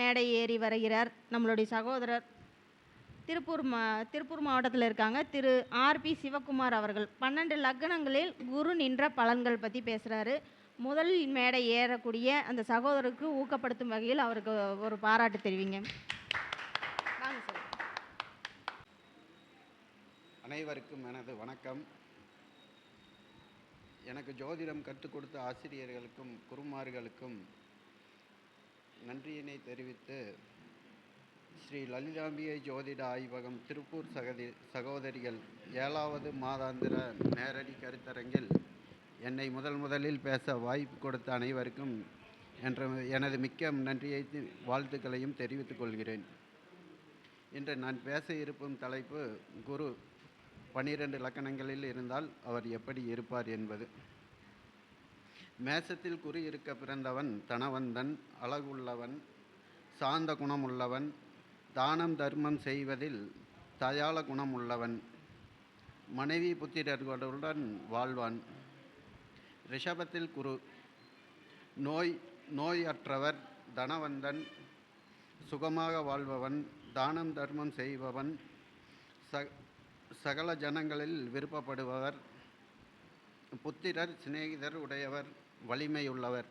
மேடை ஏறி வருகிறார் நம்மளுடைய சகோதரர் திருப்பூர் மாவட்டத்தில் இருக்காங்க திரு ஆர்பி சிவகுமார் அவர்கள். 12 லக்னங்களில் குரு நின்ற பலன்கள் பற்றி பேசுகிறாரு. முதல் மேடை ஏறக்கூடிய அந்த சகோதரருக்கு ஊக்கப்படுத்தும் வகையில் அவருக்கு ஒரு பாராட்டு தெரிவிங்க. வாங்க சார். அனைவருக்கும் எனது வணக்கம். எனக்கு ஜோதிடம் கற்றுக் கொடுத்த ஆசிரியர்களுக்கும் குருமார்களுக்கும் நன்றியினை தெரிவித்து, ஸ்ரீ லலிதாம்பிகை ஜோதிட ஆய்வகம் திருப்பூர் சகோதரிகள் 7வது மாதாந்திர நேரடி கருத்தரங்கில் என்னை முதலில் பேச வாய்ப்பு கொடுத்த அனைவருக்கும் எனது மிக்க நன்றியை வாழ்த்துக்களையும் தெரிவித்துக் கொள்கிறேன். இன்று நான் பேச இருக்கும் தலைப்பு குரு 12 லக்கணங்களில் இருந்தால் அவர் எப்படி இருப்பார் என்பது. மேசத்தில் குரு இருக்க பிறந்தவன் தனவந்தன், அழகுள்ளவன், சாந்த குணமுள்ளவன், தானம் தர்மம் செய்வதில் தயாள குணம் உள்ளவன், மனைவி புத்திரர்களுடன் வாழ்வான். ரிஷபத்தில் குரு நோயற்றவர், தனவந்தன், சுகமாக வாழ்பவன், தானம் தர்மம் செய்பவன், சகல ஜனங்களில் விருப்பப்படுபவர், புத்திரர் சிநேகிதர் உடையவர், வலிமையுள்ளவர்.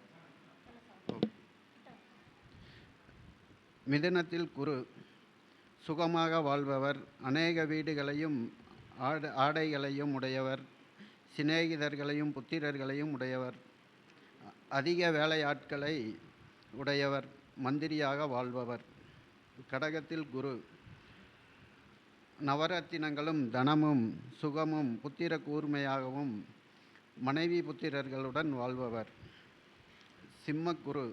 மிதுனத்தில் குரு சுகமாக வாழ்பவர், அநேக வீடுகளையும் ஆடைகளையும் உடையவர், சிநேகிதர்களையும் புத்திரர்களையும் உடையவர், அதிக வேலையாட்களை உடையவர், மந்திரியாக வாழ்பவர். கடகத்தில் குரு நவரத்தினங்களும் தனமும் சுகமும் புத்திர கூர்மையாகவும் மனைவி புத்திரர்களுடன் வாழ்பவர். சிம்மக்குரு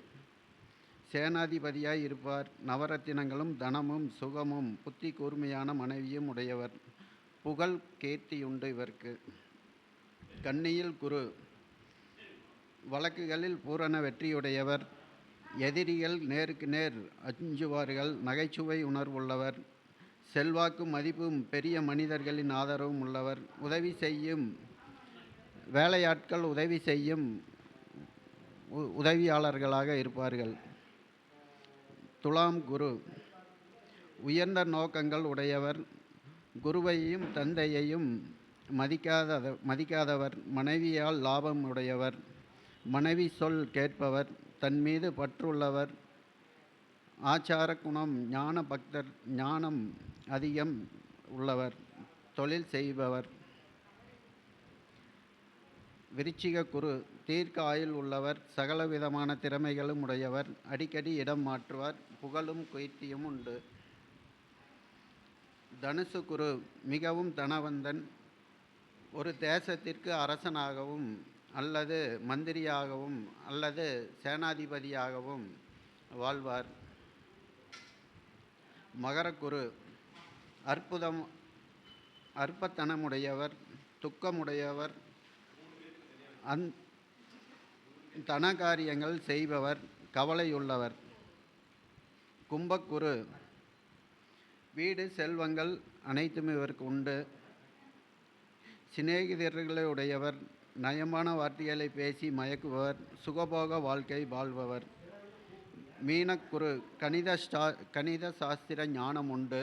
சேனாதிபதியாய் இருப்பார், நவரத்தினங்களும் தனமும் சுகமும் புத்தி கூர்மையான மனைவியும் உடையவர், புகழ் கீர்த்தியுண்டு இவருக்கு. கன்னியில் குரு வழக்குகளில் பூரண வெற்றியுடையவர், எதிரிகள் நேருக்கு நேர் அஞ்சுவார்கள், நகைச்சுவை உணர்வுள்ளவர், செல்வாக்கும் மதிப்பும் பெரிய மனிதர்களின் ஆதரவும் உள்ளவர், உதவி செய்யும் வேலையாட்கள் உதவி செய்யும் உதவியாளர்களாக இருப்பார்கள். துலாம் குரு உயர்ந்த நோக்கங்கள் உடையவர், குருவையும் தந்தையையும் மதிக்காதவர், மனைவியால் லாபம் உடையவர், மனைவி சொல் கேட்பவர், தன் மீது பற்றுள்ளவர், ஆச்சார குணம், ஞான பக்தர், ஞானம் அதிகம் உள்ளவர், தொழில் செய்பவர். விருச்சிக குரு தீர்க்க ஆயுள் உள்ளவர், சகல விதமான திறமைகளும் உடையவர், அடிக்கடி இடம் மாற்றுவார், புகழும் கீர்த்தியும் உண்டு. தனுசு குரு மிகவும் தனவந்தன், ஒரு தேசத்திற்கு அரசனாகவும் அல்லது மந்திரியாகவும் அல்லது சேனாதிபதியாகவும் வாழ்வார். மகரக்குரு அற்பத்தனமுடையவர், துக்கமுடையவர், தனகாரியங்கள் செய்பவர், கவலையுள்ளவர். கும்பக்குரு வீடு செல்வங்கள் அனைத்தும் இவருக்கு உண்டு, சிநேகிதர்களுடையவர், நயமான வார்த்தைகளை பேசி மயக்குபவர், சுகபோக வாழ்க்கை வாழ்பவர். மீனக்குரு கணித சாஸ்திர ஞானம் உண்டு,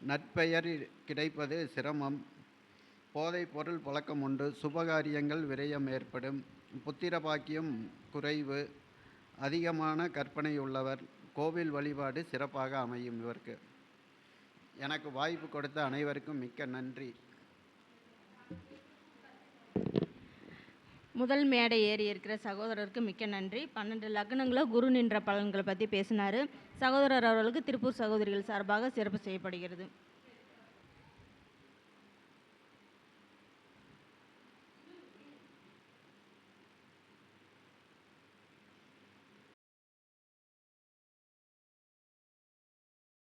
நற்பெயர் கிடைப்பது சிரமம், போதை பொருள் பழக்கம் உண்டு, சுபகாரியங்கள் விரயம் ஏற்படும், புத்திர பாக்கியம் குறைவு, அதிகமான கற்பனை உள்ளவர், கோவில் வழிபாடு சிறப்பாக அமையும் இவருக்கு. எனக்கு வாய்ப்பு கொடுத்த அனைவருக்கும் மிக்க நன்றி. முதல் மேடை ஏறி இருக்கிற சகோதரருக்கு மிக்க நன்றி. 12 லக்னங்களில் குரு நின்ற பலன்களை பற்றி பேசினார். சகோதரர் அவர்களுக்கு திருப்பூர் சகோதரிகள் சார்பாக சிறப்பு செய்யப்படுகிறது.